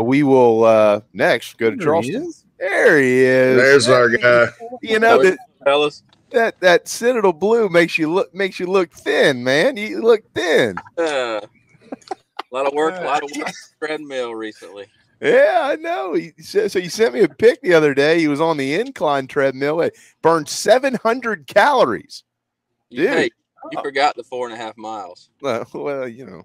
We will next go to Charleston. There he is. There's our guy. You know fellas. That Citadel blue makes you look thin, man. You look thin. A lot of work treadmill recently. Yeah, I know. So you sent me a pic the other day. He was on the incline treadmill. It burned 700 calories. Dude. Hey, you forgot the 4.5 miles. Well, you know.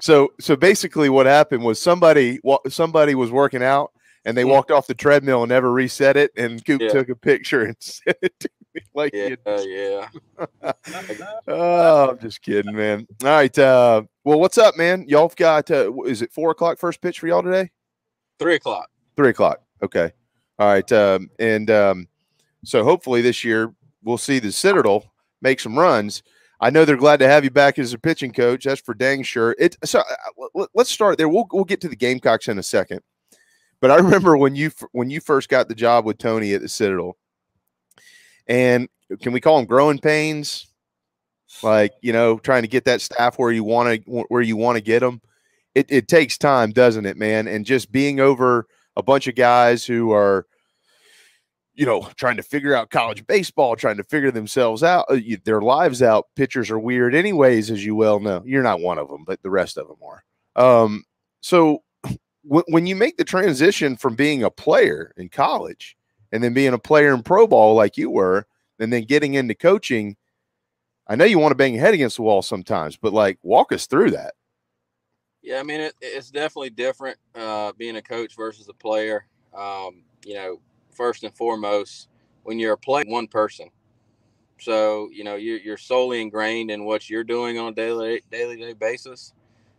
So basically what happened was somebody was working out and they walked off the treadmill and never reset it, and Coop took a picture and sent it to me like Oh, I'm just kidding, man. All right. Well, what's up, man? Y'all have got is it 4 o'clock first pitch for y'all today? 3 o'clock. 3 o'clock. Okay. All right. So hopefully this year we'll see the Citadel make some runs. I know they're glad to have you back as a pitching coach. That's for dang sure. Let's start there. We'll get to the Gamecocks in a second. But I remember when you first got the job with Tony at the Citadel, and can we call them growing pains? Like, you know, trying to get that staff where you want to get them. It takes time, doesn't it, man? And just being over a bunch of guys who are, you know, trying to figure out college baseball, trying to figure themselves out, their lives out. Pitchers are weird anyways, as you well know. You're not one of them, but the rest of them are. So when you make the transition from being a player in college and then being a player in pro ball like you were, and then getting into coaching, I know you want to bang your head against the wall sometimes, but like, walk us through that. Yeah, I mean, it's definitely different being a coach versus a player. You know, first and foremost, when you're a player, one person. So, you know, you're solely ingrained in what you're doing on a daily basis.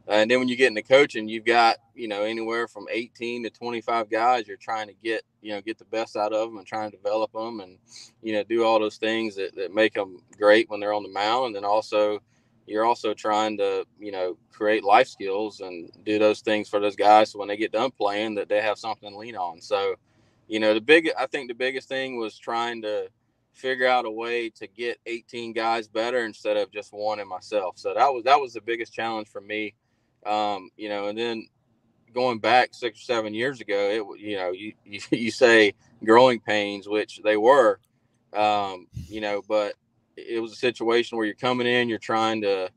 And then when you get into coaching, you've got, you know, anywhere from 18 to 25 guys you're trying to get the best out of them and trying to develop them and, you know, do all those things that make them great when they're on the mound. And then also you're also trying to, you know, create life skills and do those things for those guys so when they get done playing that they have something to lean on. So, you know, I think the biggest thing was trying to figure out a way to get 18 guys better instead of just one and myself. So that was the biggest challenge for me. You know, and then going back 6 or 7 years ago, you say growing pains, which they were, you know, but it was a situation where you're coming in, you're trying to,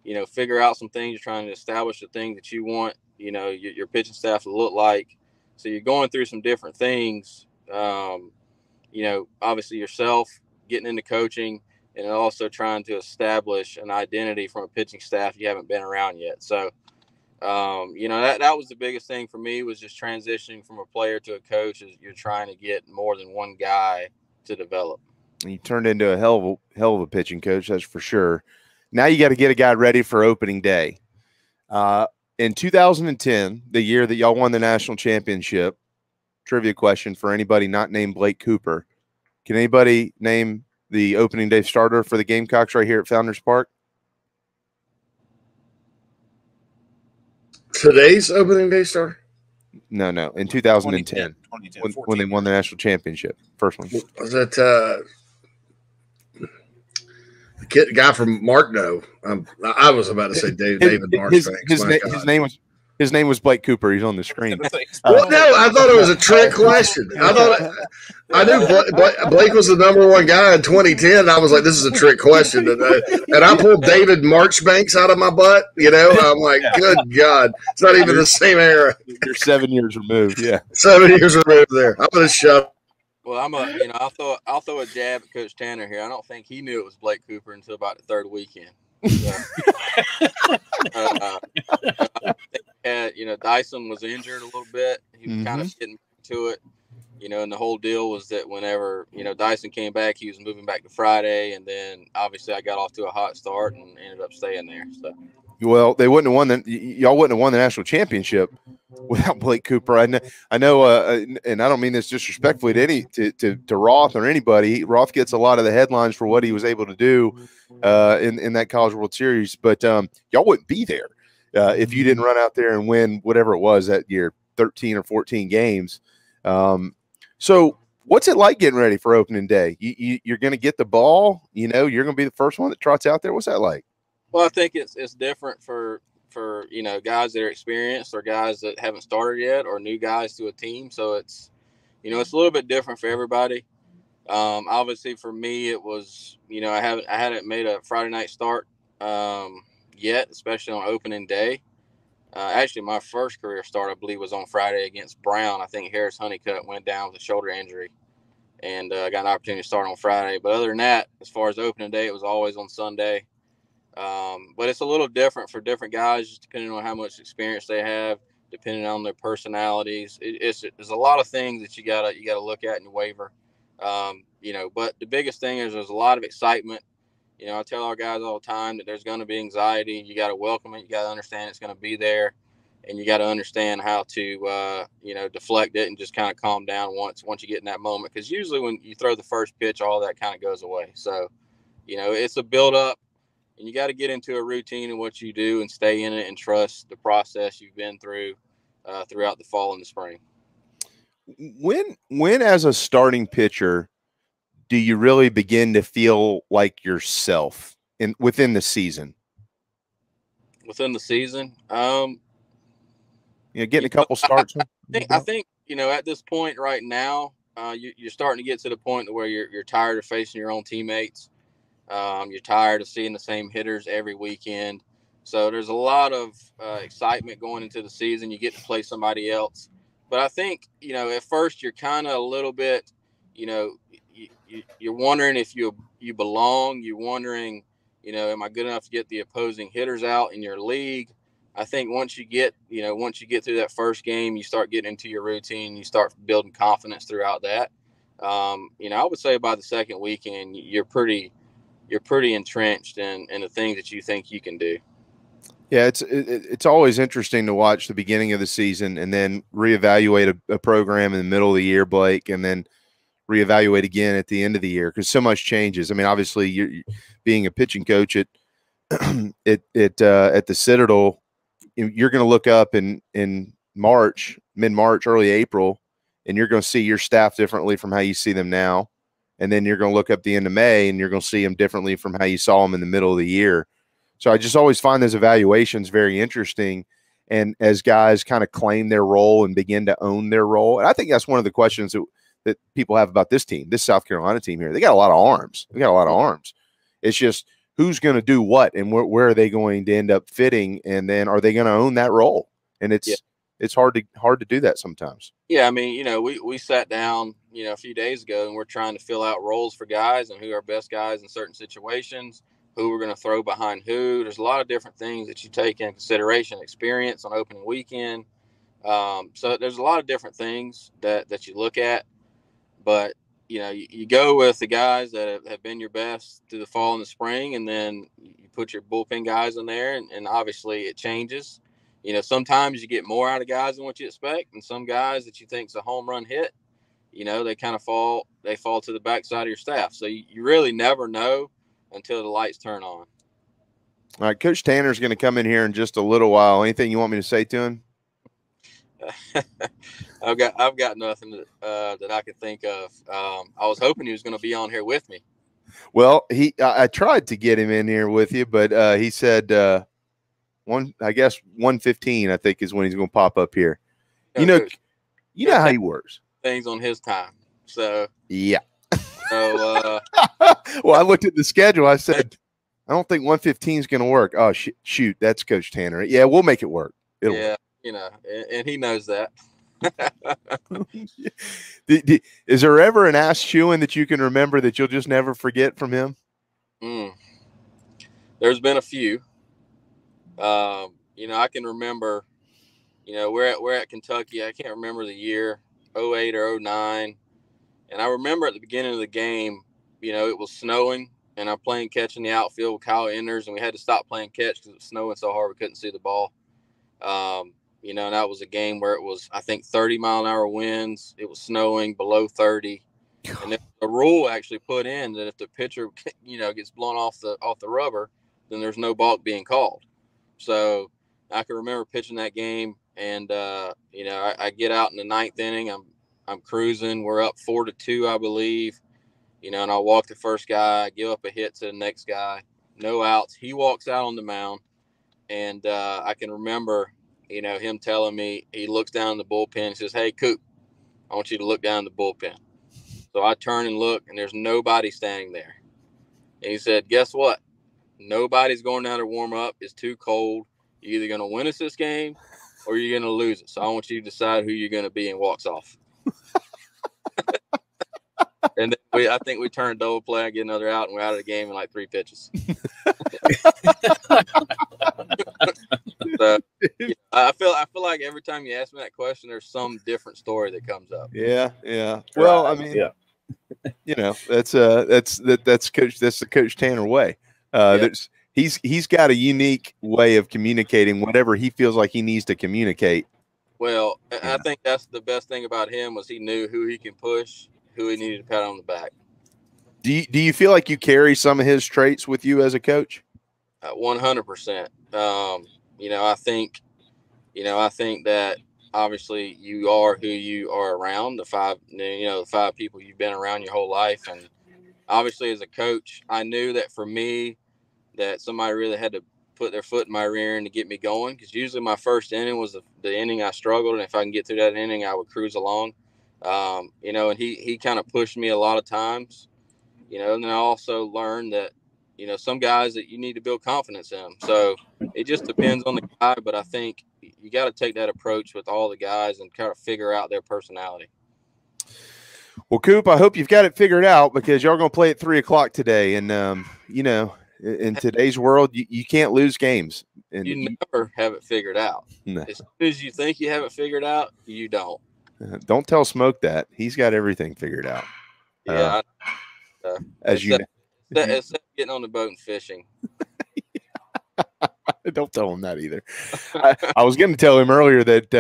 you know, figure out some things, you're trying to establish the thing that you want, you know, your pitching staff to look like. So you're going through some different things, you know, obviously yourself getting into coaching and also trying to establish an identity from a pitching staff you haven't been around yet. So, you know, that was the biggest thing for me, was just transitioning from a player to a coach. Is you're trying to get more than one guy to develop. You turned into a hell of a pitching coach, that's for sure. Now you got to get a guy ready for opening day. In 2010, the year that y'all won the national championship, trivia question for anybody not named Blake Cooper. Can anybody name the opening day starter for the Gamecocks right here at Founders Park? Today's opening day starter? No. In 2010, when they won the national championship, first one. Was that the guy from Markno? I was about to say David Marchbanks. His name was Blake Cooper. He's on the screen. Well, no, I thought it was a trick question. I knew Blake was the #1 guy in 2010. I was like, this is a trick question. And I pulled David Marchbanks out of my butt. You know, I'm like, good God. It's not even the same era. You're 7 years removed. Yeah. 7 years removed there. I'm going to shut. Well, I'll throw a jab at Coach Tanner here. I don't think he knew it was Blake Cooper until about the third weekend. So, you know, Dyson was injured a little bit. He was kind of getting to it, you know, and the whole deal was that whenever, you know, Dyson came back, he was moving back to Friday, and then obviously I got off to a hot start and ended up staying there. So, well, they wouldn't have won y'all wouldn't have won the national championship without Blake Cooper. I know, and I don't mean this disrespectfully to Roth or anybody. Roth gets a lot of the headlines for what he was able to do in that College World Series, but y'all wouldn't be there if you didn't run out there and win whatever it was that year, 13 or 14 games. So what's it like getting ready for opening day? You're going to get the ball, you know, you're going to be the first one that trots out there. What's that like? Well, I think it's different for for guys that are experienced or guys that haven't started yet or new guys to a team. So it's it's a little bit different for everybody. Obviously for me, it was, I hadn't made a Friday night start yet, especially on opening day. Actually, my first career start, I believe, was on Friday against Brown. I think Harris Honeycutt went down with a shoulder injury, and got an opportunity to start on Friday. But other than that, as far as opening day, it was always on Sunday. But it's a little different for different guys, just depending on how much experience they have, depending on their personalities. There's a lot of things that you gotta look at in your waiver. But the biggest thing is there's a lot of excitement. I tell our guys all the time that there's going to be anxiety. You got to welcome it. You got to understand it's going to be there, and you got to understand how to, deflect it and just kind of calm down once you get in that moment. Because usually when you throw the first pitch, all that kind of goes away. So, it's a build up, and you got to get into a routine in what you do and stay in it and trust the process you've been through throughout the fall and the spring. When as a starting pitcher, do you really begin to feel like yourself within the season? Within the season, getting a couple starts. I think at this point right now, you're starting to get to the point where you're tired of facing your own teammates. You're tired of seeing the same hitters every weekend. So there's a lot of excitement going into the season. You get to play somebody else. But I think, at first you're kind of a little bit, you're wondering if you belong. You're wondering, am I good enough to get the opposing hitters out in your league? I think once you get through that first game, you start getting into your routine. You start building confidence throughout that. I would say by the second weekend, you're pretty entrenched in the things that you think you can do. Yeah, it's always interesting to watch the beginning of the season and then reevaluate a program in the middle of the year, Blake, and then reevaluate again at the end of the year because so much changes. I mean, obviously, you're being a pitching coach at the Citadel, you're going to look up in March, mid-March, early April, and you're going to see your staff differently from how you see them now. And then you're going to look up the end of May, and you're going to see them differently from how you saw them in the middle of the year. So I just always find those evaluations very interesting. And as guys kind of claim their role and begin to own their role, and I think that's one of the questions that people have about this team, this South Carolina team here. They got a lot of arms. It's just who's going to do what and where are they going to end up fitting, and then are they going to own that role? And it's hard to do that sometimes. Yeah, I mean, we sat down, a few days ago, and we're trying to fill out roles for guys and who are best guys in certain situations, who we're going to throw behind who. There's a lot of different things that you take into consideration, experience on opening weekend. So there's a lot of different things that you look at. But, you go with the guys that have been your best through the fall and the spring, and then you put your bullpen guys in there, and obviously it changes. Sometimes you get more out of guys than what you expect, and some guys that you think is a home run hit, they kind of fall to the backside of your staff. So you really never know until the lights turn on. All right, Coach Tanner's going to come in here in just a little while. Anything you want me to say to him? I've got nothing that I could think of. I was hoping he was going to be on here with me. Well, I tried to get him in here with you, but he said 1:15, I think, is when he's going to pop up here. You know how he works. Things on his time. So yeah. So well, I looked at the schedule. I said, I don't think 1:15 is going to work. Oh shoot, that's Coach Tanner. Yeah, we'll make it work. It'll work. And he knows that. Is there ever an ass chewing that you can remember that you'll just never forget from him? There's been a few. I can remember, we're at Kentucky. I can't remember the year, 08 or 09. And I remember at the beginning of the game, it was snowing, and I'm playing catch in the outfield with Kyle Enders, and we had to stop playing catch because it was snowing so hard we couldn't see the ball. And that was a game where it was, I think, 30-mile-an-hour winds. It was snowing below 30. And the rule actually put in that if the pitcher, gets blown off the rubber, then there's no balk being called. So I can remember pitching that game, and I get out in the ninth inning. I'm cruising. We're up 4-2, I believe. And I walk the first guy, I give up a hit to the next guy, no outs. He walks out on the mound, And I can remember, him telling me, he looks down the bullpen and says, "Hey, Coop, I want you to look down the bullpen." So I turn and look, and there's nobody standing there. And he said, "Guess what? Nobody's going down to warm up. It's too cold. You're either going to win us this game or you're going to lose it. So I want you to decide who you're going to be," and walks off. And then I think we turned double play and get another out, and we're out of the game in like 3 pitches. So I feel like every time you ask me that question, there's some different story that comes up. Yeah. Well, I mean, that's the Coach Tanner way. He's got a unique way of communicating whatever he feels like he needs to communicate. Well, I think that's the best thing about him was he knew who he can push, who he needed to pat on the back. Do you feel like you carry some of his traits with you as a coach? 100%. I think that obviously you are who you are around, the five people you've been around your whole life. And obviously as a coach, I knew that for me, that somebody really had to put their foot in my rear end to get me going. Because usually my first inning was the inning I struggled. And if I can get through that inning, I would cruise along. And he kind of pushed me a lot of times, and then I also learned that, some guys that you need to build confidence in. So it just depends on the guy, but I think you got to take that approach with all the guys and kind of figure out their personality. Well, Coop, I hope you've got it figured out, because y'all going to play at 3:00 today. And, in today's world, you can't lose games. And you never have it figured out. No. As soon as you think you have it figured out, you don't. Don't tell Smoke that. He's got everything figured out. Yeah. As you know. Except getting on the boat and fishing. Don't tell him that either. I was going to tell him earlier that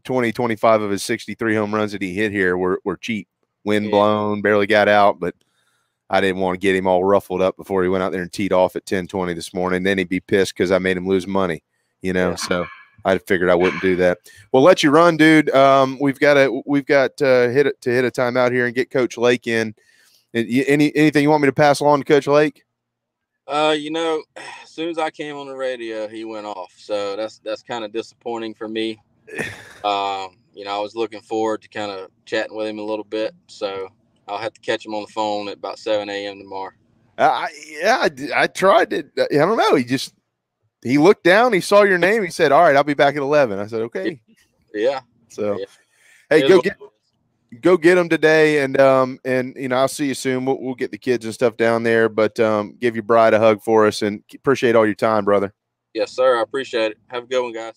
25 of his 63 home runs that he hit here were cheap, wind blown, barely got out. But I didn't want to get him all ruffled up before he went out there and teed off at 10:20 this morning. Then he'd be pissed because I made him lose money. So I figured I wouldn't do that. Well, let you run, dude. We've got to hit a timeout here and get Coach Lake in. Anything you want me to pass along to Coach Lake? As soon as I came on the radio, he went off. So that's kind of disappointing for me. I was looking forward to kind of chatting with him a little bit. So I'll have to catch him on the phone at about 7 a.m. tomorrow. I tried it. I don't know. He looked down, he saw your name, he said, "All right, I'll be back at 11." I said, "Okay." Yeah. So, hey, go get them today, and I'll see you soon. We'll get the kids and stuff down there, but give your bride a hug for us, and appreciate all your time, brother. Yes, sir. I appreciate it. Have a good one, guys.